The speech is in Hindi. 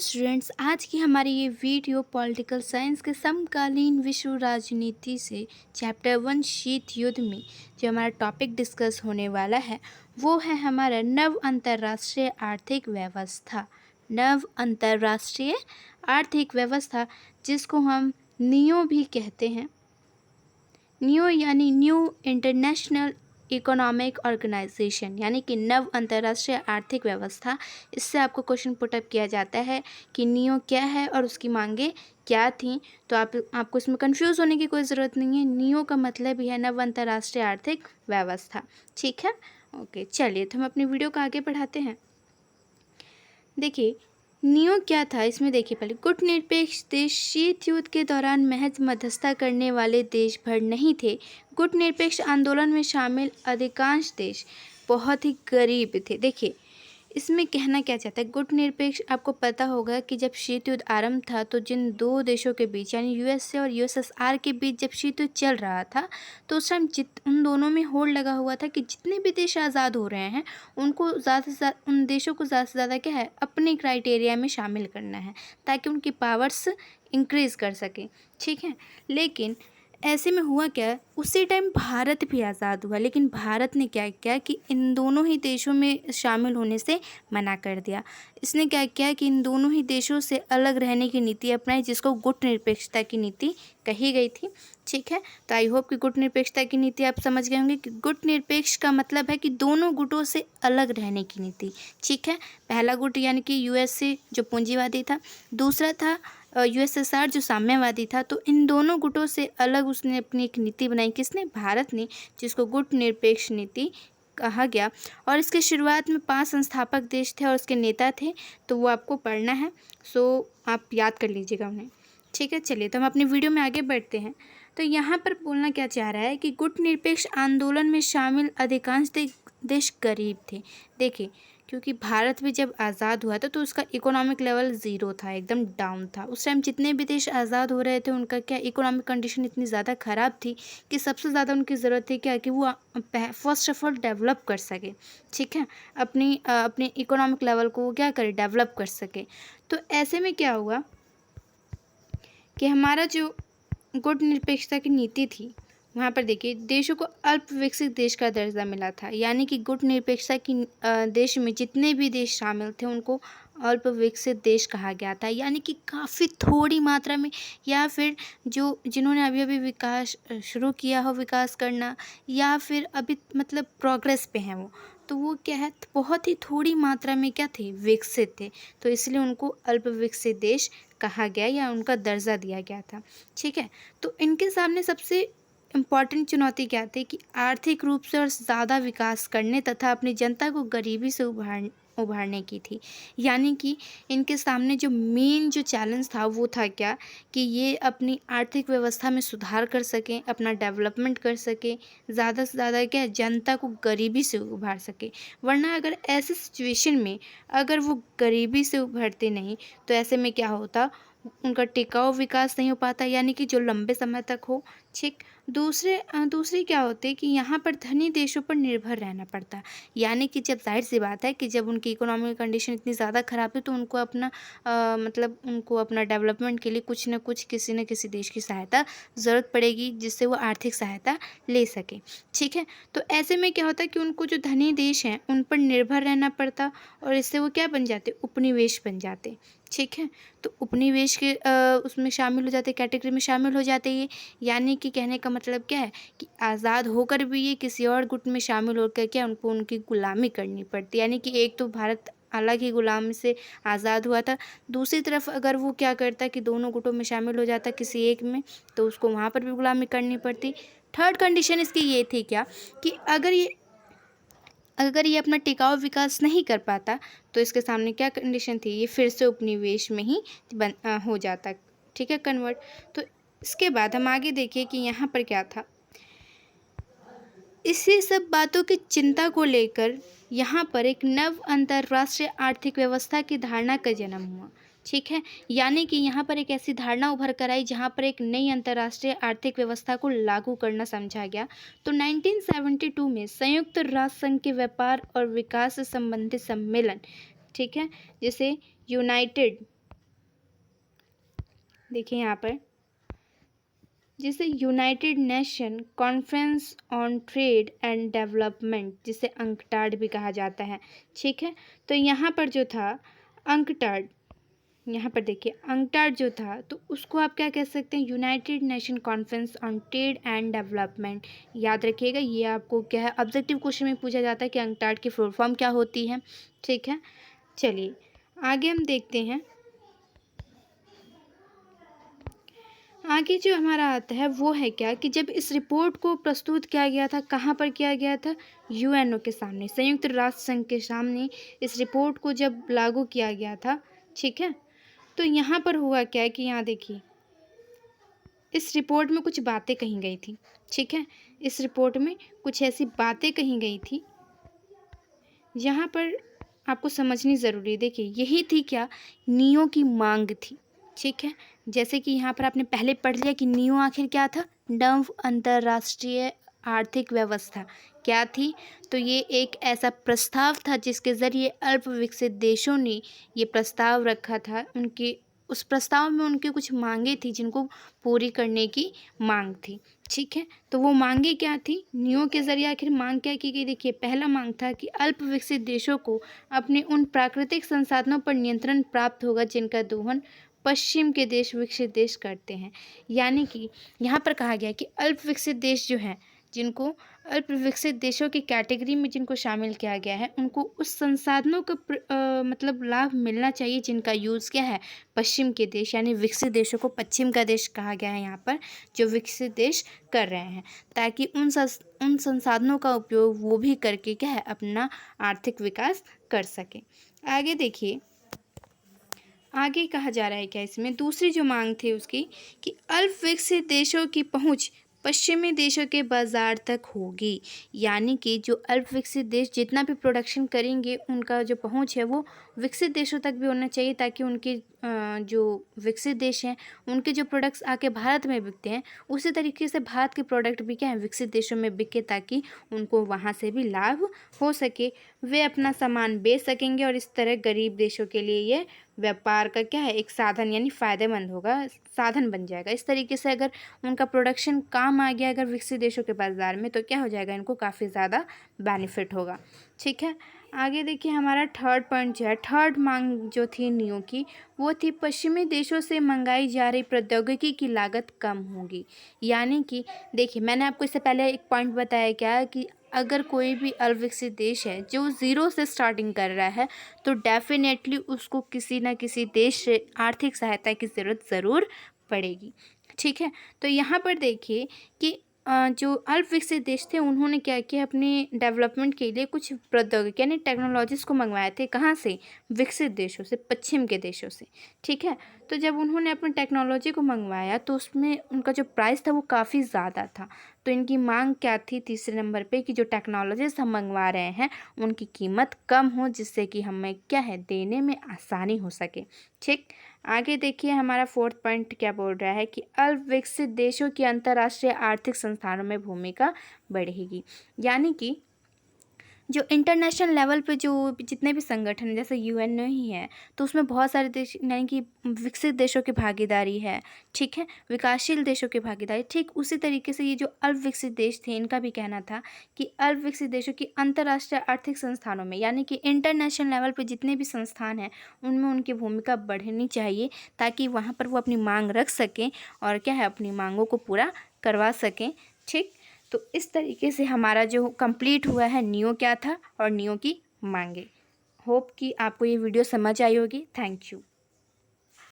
स्टूडेंट्स, आज की हमारी ये वीडियो पॉलिटिकल साइंस के समकालीन विश्व राजनीति से चैप्टर 1 शीत युद्ध में जो हमारा टॉपिक डिस्कस होने वाला है वो है हमारा नव अंतर्राष्ट्रीय आर्थिक व्यवस्था। नव अंतर्राष्ट्रीय आर्थिक व्यवस्था, जिसको हम नियो भी कहते हैं। नियो यानी न्यू इंटरनेशनल इकोनॉमिक ऑर्गेनाइजेशन, यानी कि नव अंतर्राष्ट्रीय आर्थिक व्यवस्था। इससे आपको क्वेश्चन पुटअप किया जाता है कि नियो क्या है और उसकी मांगे क्या थी। तो आपको इसमें कंफ्यूज होने की कोई ज़रूरत नहीं है। नियो का मतलब ही है नव अंतर्राष्ट्रीय आर्थिक व्यवस्था। ठीक है, ओके, चलिए तो हम अपनी वीडियो को आगे बढ़ाते हैं। देखिए नियो क्या था इसमें। देखिए पहले, गुटनिरपेक्ष देश शीत युद्ध के दौरान महज मध्यस्थता करने वाले देश भर नहीं थे। गुटनिरपेक्ष आंदोलन में शामिल अधिकांश देश बहुत ही गरीब थे। देखिए इसमें कहना क्या चाहता है गुटनिरपेक्ष। आपको पता होगा कि जब शीत युद्ध आरंभ था तो जिन दो देशों के बीच यानी यूएसए और यूएसएसआर के बीच जब शीत युद्ध चल रहा था तो उस टाइम उन दोनों में होड़ लगा हुआ था कि जितने भी देश आज़ाद हो रहे हैं उनको ज़्यादा से ज़्यादा, उन देशों को ज़्यादा से ज़्यादा क्या है अपने क्राइटेरिया में शामिल करना है ताकि उनकी पावर्स इंक्रीज़ कर सकें। ठीक है, लेकिन ऐसे में हुआ क्या, उसी टाइम भारत भी आज़ाद हुआ, लेकिन भारत ने क्या किया कि इन दोनों ही देशों में शामिल होने से मना कर दिया। इसने क्या किया कि इन दोनों ही देशों से अलग रहने की नीति अपनाई, जिसको गुटनिरपेक्षता की नीति कही गई थी। ठीक है, तो आई होप कि गुटनिरपेक्षता की नीति आप समझ गए होंगे कि गुटनिरपेक्ष का मतलब है कि दोनों गुटों से अलग रहने की नीति। ठीक है, पहला गुट यानी कि यूएसए जो पूंजीवादी था, दूसरा था यूएसएसआर जो साम्यवादी था। तो इन दोनों गुटों से अलग उसने अपनी एक नीति बनाई। किसने? भारत ने, जिसको गुटनिरपेक्ष नीति कहा गया। और इसके शुरुआत में 5 संस्थापक देश थे और उसके नेता थे, तो वो आपको पढ़ना है, सो आप याद कर लीजिएगा उन्हें। ठीक है, चलिए तो हम अपनी वीडियो में आगे बढ़ते हैं। तो यहाँ पर बोलना क्या चाह रहा है कि गुटनिरपेक्ष आंदोलन में शामिल अधिकांश देश गरीब थे। देखिए क्योंकि भारत भी जब आज़ाद हुआ था तो उसका इकोनॉमिक लेवल ज़ीरो था, एकदम डाउन था। उस टाइम जितने भी देश आज़ाद हो रहे थे उनका क्या इकोनॉमिक कंडीशन इतनी ज़्यादा ख़राब थी कि सबसे ज़्यादा उनकी ज़रूरत थी क्या कि वो फर्स्ट ऑफ ऑल डेवलप कर सके। ठीक है, अपनी इकोनॉमिक लेवल को वो क्या करे, डेवलप कर सके। तो ऐसे में क्या हुआ कि हमारा जो गुटनिरपेक्षता की नीति थी वहाँ पर देखिए देशों को अल्प विकसित देश का दर्जा मिला था। यानी कि गुटनिरपेक्षता की देश में जितने भी देश शामिल थे उनको अल्प विकसित देश कहा गया था। यानी कि काफ़ी थोड़ी मात्रा में, या फिर जिन्होंने अभी अभी विकास शुरू किया हो विकास करना, या फिर अभी मतलब प्रोग्रेस पे हैं वो, तो वो क्या है बहुत ही थोड़ी मात्रा में क्या थे, विकसित थे। तो इसलिए उनको अल्प विकसित देश कहा गया या उनका दर्जा दिया गया था। ठीक है, तो इनके सामने सबसे इम्पॉर्टेंट चुनौती क्या थी कि आर्थिक रूप से और ज़्यादा विकास करने तथा अपनी जनता को गरीबी से उभारने की थी। यानी कि इनके सामने जो मेन जो चैलेंज था वो था क्या कि ये अपनी आर्थिक व्यवस्था में सुधार कर सकें, अपना डेवलपमेंट कर सकें, ज़्यादा से ज़्यादा क्या जनता को गरीबी से उभार सके। वरना अगर ऐसे सिचुएशन में अगर वो गरीबी से उभरते नहीं तो ऐसे में क्या होता, उनका टिकाऊ विकास नहीं हो पाता, यानी कि जो लंबे समय तक हो। ठीक, दूसरी क्या होती है कि यहाँ पर धनी देशों पर निर्भर रहना पड़ता। यानी कि जब जाहिर सी बात है कि जब उनकी इकोनॉमिक कंडीशन इतनी ज़्यादा ख़राब है तो उनको मतलब उनको अपना डेवलपमेंट के लिए कुछ न कुछ किसी न किसी देश की सहायता ज़रूरत पड़ेगी, जिससे वो आर्थिक सहायता ले सके। ठीक है, तो ऐसे में क्या होता है कि उनको जो धनी देश हैं उन पर निर्भर रहना पड़ता और इससे वो क्या बन जाते, उपनिवेश बन जाते। ठीक है, तो उपनिवेश के उसमें शामिल हो जाते, कैटेगरी में शामिल हो जाते ये। यानी कि कहने का मतलब क्या है कि आज़ाद होकर भी ये किसी और गुट में शामिल होकर क्या उनको उनकी गुलामी करनी पड़ती। यानी कि एक तो भारत अलग ही गुलामी से आज़ाद हुआ था, दूसरी तरफ अगर वो क्या करता कि दोनों गुटों में शामिल हो जाता किसी एक में तो उसको वहाँ पर भी गुलामी करनी पड़ती। थर्ड कंडीशन इसकी ये थी क्या कि अगर ये अपना टिकाऊ विकास नहीं कर पाता तो इसके सामने क्या कंडीशन थी, ये फिर से उपनिवेश में ही हो जाता। ठीक है, कन्वर्ट। तो इसके बाद हम आगे देखिए कि यहाँ पर क्या था। इसी सब बातों की चिंता को लेकर यहाँ पर एक नव अंतर्राष्ट्रीय आर्थिक व्यवस्था की धारणा का जन्म हुआ। ठीक है, यानी कि यहाँ पर एक ऐसी धारणा उभर कर आई जहाँ पर एक नई अंतर्राष्ट्रीय आर्थिक व्यवस्था को लागू करना समझा गया। तो 1972 में संयुक्त राष्ट्र संघ के व्यापार और विकास से संबंधित सम्मेलन, ठीक है, जिसे यूनाइटेड देखिए यहाँ पर जिसे United nation conference on trade and development, जिसे अंकटाड भी कहा जाता है। ठीक है, तो यहाँ पर जो था अंकटाड, यहाँ पर देखिए अंकटाड जो था तो उसको आप क्या कह सकते हैं, United nation conference on trade and development. याद रखिएगा, ये आपको क्या है ऑब्जेक्टिव क्वेश्चन में पूछा जाता है कि अंकटाड की फुल फॉर्म क्या होती है। ठीक है, चलिए आगे हम देखते हैं। आगे जो हमारा आता है वो है क्या कि जब इस रिपोर्ट को प्रस्तुत किया गया था, कहाँ पर किया गया था, यूएनओ के सामने, संयुक्त राष्ट्र संघ के सामने इस रिपोर्ट को जब लागू किया गया था। ठीक है, तो यहाँ पर हुआ क्या है कि यहाँ देखिए इस रिपोर्ट में कुछ बातें कही गई थी। ठीक है, इस रिपोर्ट में कुछ ऐसी बातें कही गई थी यहाँ पर आपको समझनी ज़रूरी है। देखिए यही थी क्या, नियो की मांग थी। ठीक है, जैसे कि यहाँ पर आपने पहले पढ़ लिया कि नियो आखिर क्या था, नव अंतर्राष्ट्रीय आर्थिक व्यवस्था क्या थी, तो ये एक ऐसा प्रस्ताव था जिसके ज़रिए अल्प विकसित देशों ने ये प्रस्ताव रखा था। उनके उस प्रस्ताव में उनकी कुछ मांगे थी जिनको पूरी करने की मांग थी। ठीक है, तो वो मांगे क्या थी, नियो के ज़रिए आखिर मांग क्या की गई। देखिए पहला मांग था कि अल्प विकसित देशों को अपने उन प्राकृतिक संसाधनों पर नियंत्रण प्राप्त होगा जिनका दोहन पश्चिम के देश विकसित देश करते हैं। यानी कि यहाँ पर कहा गया कि अल्प विकसित देश जो हैं, जिनको अल्प विकसित देशों की कैटेगरी में जिनको शामिल किया गया है, उनको उस संसाधनों का मतलब लाभ मिलना चाहिए जिनका यूज़ क्या है, पश्चिम के देश यानी विकसित देशों को पश्चिम का देश कहा गया है यहाँ पर, जो विकसित देश कर रहे हैं, ताकि उन संसाधनों का उपयोग वो भी करके क्या है अपना आर्थिक विकास कर सके। आगे देखिए, आगे कहा जा रहा है क्या इसमें, दूसरी जो मांग थी उसकी कि अल्प विकसित देशों की पहुंच पश्चिमी देशों के बाज़ार तक होगी। यानी कि जो अल्प विकसित देश जितना भी प्रोडक्शन करेंगे उनका जो पहुंच है वो विकसित देशों तक भी होना चाहिए, ताकि उनके जो विकसित देश हैं उनके जो प्रोडक्ट्स आके भारत में बिकते हैं उसी तरीके से भारत के प्रोडक्ट भी क्या है विकसित देशों में बिके, ताकि उनको वहाँ से भी लाभ हो सके, वे अपना सामान बेच सकेंगे और इस तरह गरीब देशों के लिए ये व्यापार का क्या है एक साधन यानी फ़ायदेमंद होगा, साधन बन जाएगा। इस तरीके से अगर उनका प्रोडक्शन काम आ गया अगर विकसित देशों के बाज़ार में, तो क्या हो जाएगा, इनको काफ़ी ज़्यादा बेनिफिट होगा। ठीक है, आगे देखिए हमारा थर्ड पॉइंट जो है, थर्ड मांग जो थी नियो की, वो थी पश्चिमी देशों से मंगाई जा रही प्रौद्योगिकी की लागत कम होगी। यानी कि देखिए मैंने आपको इससे पहले एक पॉइंट बताया क्या कि अगर कोई भी अविकसित देश है जो ज़ीरो से स्टार्टिंग कर रहा है, तो डेफिनेटली उसको किसी न किसी देश से आर्थिक सहायता की ज़रूरत ज़रूर पड़ेगी। ठीक है, तो यहाँ पर देखिए कि जो अल्प विकसित देश थे उन्होंने क्या किया, अपने डेवलपमेंट के लिए कुछ प्रौद्योगिकी यानी टेक्नोलॉजीज़ को मंगवाए थे। कहाँ से, विकसित देशों से, पश्चिम के देशों से। ठीक है, तो जब उन्होंने अपनी टेक्नोलॉजी को मंगवाया तो उसमें उनका जो प्राइस था वो काफ़ी ज़्यादा था। तो इनकी मांग क्या थी तीसरे नंबर पे कि जो टेक्नोलॉजीज़ हम मंगवा रहे हैं उनकी कीमत कम हो, जिससे कि हमें क्या है देने में आसानी हो सके। ठीक, आगे देखिए हमारा फोर्थ पॉइंट क्या बोल रहा है कि अल्प विकसित देशों की अंतर्राष्ट्रीय आर्थिक संस्थानों में भूमिका बढ़ेगी। यानी कि जो इंटरनेशनल लेवल पे जो जितने भी संगठन हैं जैसे यूएनओ ही है, तो उसमें बहुत सारे देश यानी कि विकसित देशों की भागीदारी है। ठीक है, विकासशील देशों की भागीदारी। ठीक उसी तरीके से ये जो अल्प विकसित देश थे इनका भी कहना था कि अल्प विकसित देशों की अंतर्राष्ट्रीय आर्थिक संस्थानों में यानी कि इंटरनेशनल लेवल पे जितने भी संस्थान हैं उनमें उनकी भूमिका बढ़नी चाहिए, ताकि वहाँ पर वो अपनी मांग रख सकें और क्या है अपनी मांगों को पूरा करवा सकें। ठीक, तो इस तरीके से हमारा जो कंप्लीट हुआ है नियो क्या था और नियो की मांगे। होप कि आपको ये वीडियो समझ आई होगी। Thank you.